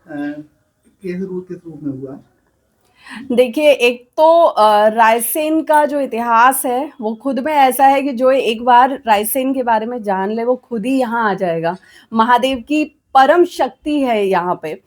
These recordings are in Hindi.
किस रूप में हुआ? देखिए, एक तो रायसेन का जो इतिहास है वो खुद में ऐसा है कि जो एक बार रायसेन के बारे में जान ले वो खुद ही यहाँ आ जाएगा। महादेव की परम शक्ति है यहाँ पे।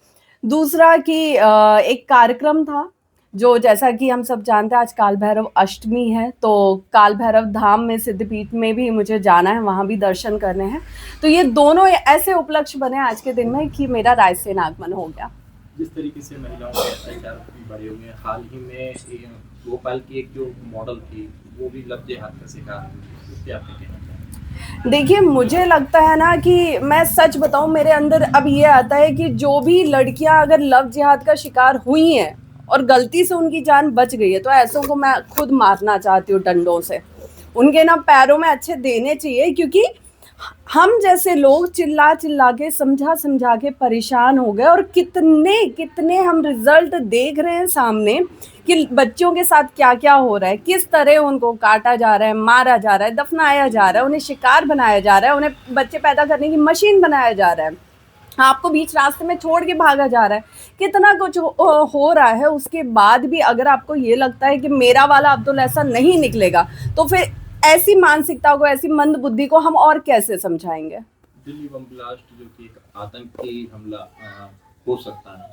दूसरा कि एक कार्यक्रम था जो, जैसा कि हम सब जानते हैं, आज काल भैरव अष्टमी है, तो काल भैरव धाम में, सिद्धपीठ में भी मुझे जाना है, वहाँ भी दर्शन करने हैं। तो ये दोनों ऐसे उपलक्ष्य बने आज के दिन में कि मेरा रायसेन आगमन हो गया। जिस तरीके से महिलाओं के अत्याचार भी बढ़े हुए हैं, हाल ही में भोपाल की एक जो मॉडल थी वो भी लव जिहाद का शिकार हुई, उस पर आपने कहना चाहेंगे? देखिए, मुझे लगता है ना कि मैं सच बताऊँ, मेरे अंदर अब ये आता है कि जो भी लड़कियाँ अगर लव जिहाद का शिकार हुई हैं और गलती से उनकी जान बच गई है, तो ऐसों को मैं खुद मारना चाहती हूँ डंडों से। उनके ना पैरों में अच्छे देने चाहिए, क्योंकि हम जैसे लोग चिल्ला चिल्ला के, समझा समझा के परेशान हो गए, और कितने कितने हम रिजल्ट देख रहे हैं सामने कि बच्चों के साथ क्या क्या हो रहा है, किस तरह उनको काटा जा रहा है, मारा जा रहा है, दफनाया जा रहा है, उन्हें शिकार बनाया जा रहा है, उन्हें बच्चे पैदा करने की मशीन बनाया जा रहा है, आपको बीच रास्ते में छोड़ के भागा जा रहा है। कितना कुछ हो रहा है, उसके बाद भी अगर आपको ये लगता है कि मेरा वाला अब्दुल ऐसा नहीं निकलेगा, तो फिर ऐसी मानसिकता को, ऐसी मंद बुद्धि को हम और कैसे समझाएंगे। दिल्ली बम ब्लास्ट जो कि एक आतंकी हमला हो सकता है,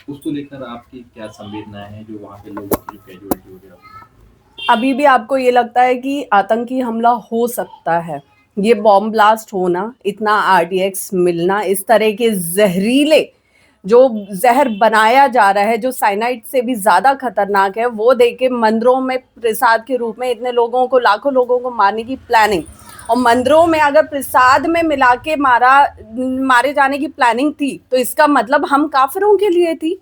उसको लेकर आपकी क्या संवेदनाएं हैं, जो वहाँ पे लोगों की जो कैजुअलिटी हो गया? अभी भी आपको ये लगता है कि आतंकी हमला हो सकता है? ये बॉम्ब ब्लास्ट होना, इतना आरडीएक्स मिलना, इस तरह के जहरीले जो जहर बनाया जा रहा है, जो साइनाइड से भी ज्यादा खतरनाक है, वो देके मंदिरों में प्रसाद के रूप में इतने लोगों को, लाखों लोगों को मारने की प्लानिंग, और मंदिरों में अगर प्रसाद में मिला के मारे जाने की प्लानिंग थी, तो इसका मतलब हम काफिरों के लिए थी।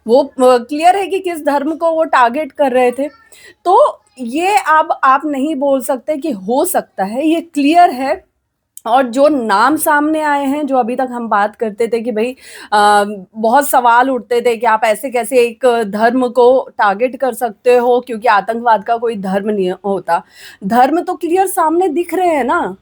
वो क्लियर है कि किस धर्म को वो टारगेट कर रहे थे। तो ये अब आप नहीं बोल सकते कि हो सकता है, ये क्लियर है। और जो नाम सामने आए हैं, जो अभी तक हम बात करते थे कि भाई बहुत सवाल उठते थे कि आप ऐसे कैसे एक धर्म को टारगेट कर सकते हो, क्योंकि आतंकवाद का कोई धर्म नहीं होता। धर्म तो क्लियर सामने दिख रहे हैं ना,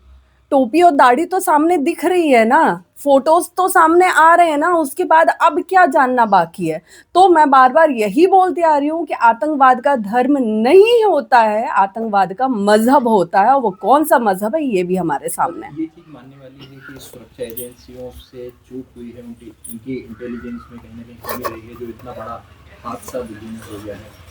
टोपी और दाढ़ी तो सामने दिख रही है ना, फोटोज तो सामने आ रहे हैं ना, उसके बाद अब क्या जानना बाकी है। तो मैं बार बार यही बोलती आ रही हूँ कि आतंकवाद का धर्म नहीं होता है, आतंकवाद का मजहब होता है, और वो कौन सा मजहब है ये भी हमारे और सामने है। ये चीज़ मानने वाली है कि सुरक्षा एजेंसियों से चूक हुई है, उनकी इनकी इंटेलिजेंस में कहीं ना कहीं कमी रही है, जो इतना बड़ा हादसा दिल्ली में हो गया है।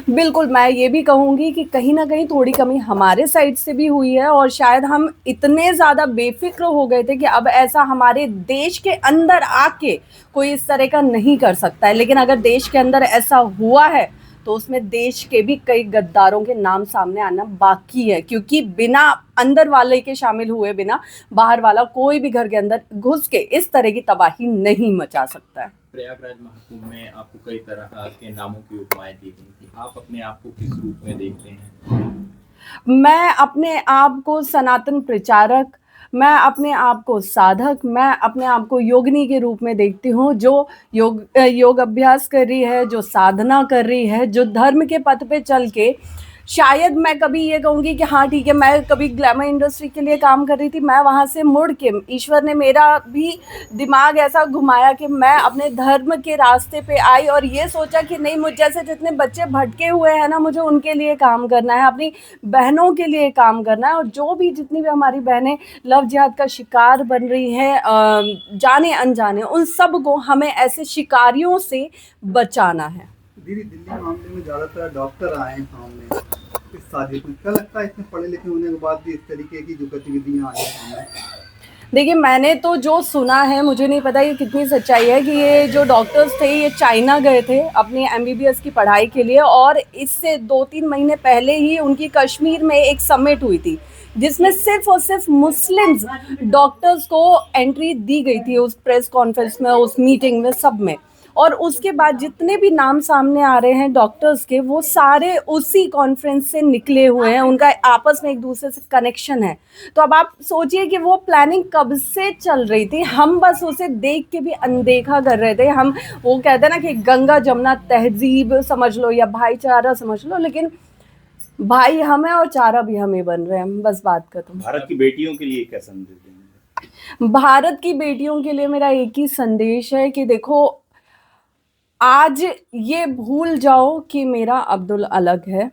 बिल्कुल, मैं ये भी कहूँगी कि कहीं न कहीं थोड़ी कमी हमारे साइड से भी हुई है, और शायद हम इतने ज़्यादा बेफ़िक्र हो गए थे कि अब ऐसा हमारे देश के अंदर आके कोई इस तरह का नहीं कर सकता है। लेकिन अगर देश के अंदर ऐसा हुआ है, तो उसमें देश के भी कई गद्दारों के नाम सामने आना बाकी है, क्योंकि बिना अंदर वाले के शामिल हुए बिना बाहर वाला कोई भी घर के अंदर घुस के इस तरह की तबाही नहीं मचा सकता है। प्रयागराज महाकुंभ में आपको कई तरह के नामों की उपमाएं दी गई थी, आप अपने आप को किस रूप में देखते हैं? मैं अपने आप को सनातन प्रचारक, मैं अपने आप को साधक, मैं अपने आप को योगिनी के रूप में देखती हूँ, जो योग अभ्यास कर रही है, जो साधना कर रही है, जो धर्म के पथ पे चल के, शायद मैं कभी ये कहूँगी कि हाँ ठीक है, मैं कभी ग्लैमर इंडस्ट्री के लिए काम कर रही थी, मैं वहाँ से मुड़ के ईश्वर ने मेरा भी दिमाग ऐसा घुमाया कि मैं अपने धर्म के रास्ते पे आई, और ये सोचा कि नहीं, मुझ जैसे जितने बच्चे भटके हुए हैं ना, मुझे उनके लिए काम करना है, अपनी बहनों के लिए काम करना है, और जो भी जितनी भी हमारी बहनें लव जिहाद का शिकार बन रही हैं, जाने अनजाने, उन सब को हमें ऐसे शिकारियों से बचाना है। दीदी, दिल्ली मामले में ज्यादातर डॉक्टर आए हैं सामने इस साजिश में। क्या लगता है इतने पढ़े लिखे होने के बाद भी इस तरीके की जो गतिविधियां आई हैं सामने? देखिए, मैंने तो जो सुना है, मुझे नहीं पता ये कितनी सच्चाई है, कि ये जो डॉक्टर्स थे ये चाइना गए थे अपनी एमबीबीएस की पढ़ाई के लिए, और इससे 2-3 महीने पहले ही उनकी कश्मीर में एक समिट हुई थी, जिसमें सिर्फ और सिर्फ मुस्लिम्स डॉक्टर्स को एंट्री दी गई थी, उस प्रेस कॉन्फ्रेंस में, उस मीटिंग में, सब में। और उसके बाद जितने भी नाम सामने आ रहे हैं डॉक्टर्स के, वो सारे उसी कॉन्फ्रेंस से निकले हुए हैं, उनका आपस में एक दूसरे से कनेक्शन है। तो अब आप सोचिए कि वो प्लानिंग कब से चल रही थी, हम बस उसे देख के भी अनदेखा कर रहे थे। हम, वो कहते हैं ना कि गंगा जमुना तहजीब समझ लो या भाईचारा समझ लो, लेकिन भाई हम हैं और चारा भी हम ही बन रहे हैं, बस बात खत्म। भारत की बेटियों के लिए क्या संदेश देंगे? भारत की बेटियों के लिए मेरा एक ही संदेश है कि देखो, आज ये भूल जाओ कि मेरा अब्दुल अलग है,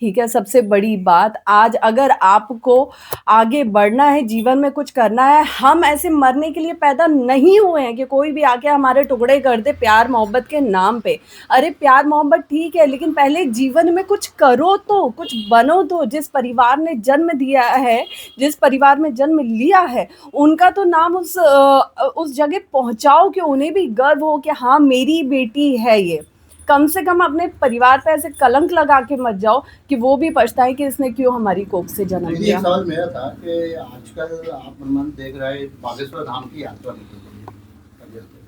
ठीक है? सबसे बड़ी बात, आज अगर आपको आगे बढ़ना है, जीवन में कुछ करना है, हम ऐसे मरने के लिए पैदा नहीं हुए हैं कि कोई भी आके हमारे टुकड़े कर दे प्यार मोहब्बत के नाम पे। अरे प्यार मोहब्बत ठीक है, लेकिन पहले जीवन में कुछ करो तो, कुछ बनो तो। जिस परिवार ने जन्म दिया है, जिस परिवार में जन्म लिया है, उनका तो नाम उस जगह पहुँचाओ कि उन्हें भी गर्व हो कि हाँ, मेरी बेटी है ये। कम से कम अपने परिवार पे ऐसे कलंक लगा के मत जाओ कि वो भी पछताए कि इसने क्यों हमारी कोख से जन्म देखिए, लिया। एक सवाल मेरा था कि आजकल आप मन देख रहे हैं बागेश्वर धाम की यात्रा निकल रही है अगस्त में।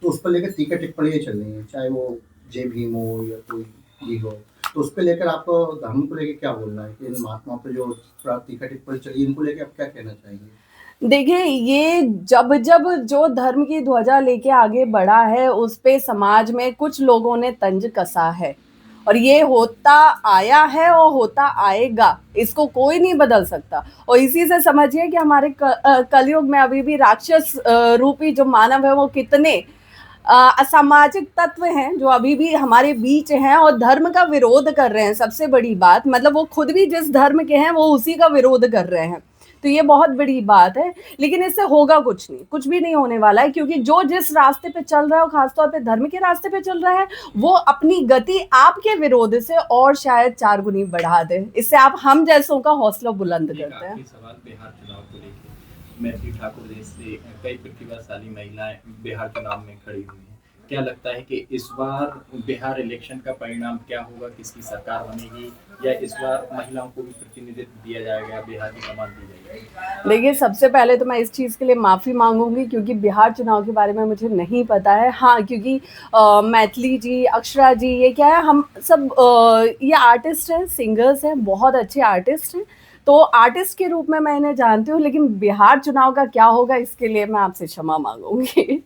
तो उस पर लेकर तीखा टिप्पणियाँ चल रही हैं, चाहे वो जय भीम हो या कोई भी हो। तो उस पर लेकर आपको धर्म को लेकर क्या बोलना है कि इन महात्माओं पर जो तीखा टिप्पणी चली, इनको लेकर आप क्या कहना चाहेंगे? देखिए, ये जब जब जो धर्म की ध्वजा लेके आगे बढ़ा है, उस पे समाज में कुछ लोगों ने तंज कसा है, और ये होता आया है और होता आएगा, इसको कोई नहीं बदल सकता। और इसी से समझिए कि हमारे कलयुग में अभी भी राक्षस रूपी जो मानव है, वो कितने असामाजिक तत्व हैं जो अभी भी हमारे बीच हैं और धर्म का विरोध कर रहे हैं। सबसे बड़ी बात, मतलब वो खुद भी जिस धर्म के हैं, वो उसी का विरोध कर रहे हैं। तो ये बहुत बड़ी बात है, लेकिन इससे होगा कुछ नहीं, कुछ भी नहीं होने वाला है, क्योंकि जो जिस रास्ते पे चल रहा है, और खासतौर पे धर्म के रास्ते पे चल रहा है, वो अपनी गति आपके विरोध से और शायद 4 गुनी बढ़ा दे। इससे आप हम जैसों का हौसला बुलंद एक करते हैं। आखिरी सवाल बिहार चुनाव को लेकर। मैथिली ठाकुर जैसे कई प्रतिभाशाली महिलाएं बिहार चुनाव में खड़ी हुई हैं। क्या लगता है कि इस बार बिहार इलेक्शन का परिणाम क्या होगा, किसकी सरकार बनेगी, या इस बार महिलाओं को भी प्रतिनिधित्व दिया जाएगा, बिहार की कमान दी जाएगी? देखिए, सबसे पहले तो मैं इस चीज़ के लिए माफ़ी मांगूंगी, क्योंकि बिहार चुनाव के बारे में मुझे नहीं पता है। हाँ, क्योंकि मैथिली जी, अक्षरा जी, ये क्या है, हम सब ये आर्टिस्ट हैं, सिंगर्स हैं, बहुत अच्छे आर्टिस्ट हैं। तो आर्टिस्ट के रूप में मैं इन्हें जानती हूँ, लेकिन बिहार चुनाव का क्या होगा, इसके लिए मैं आपसे क्षमा मांगूंगी।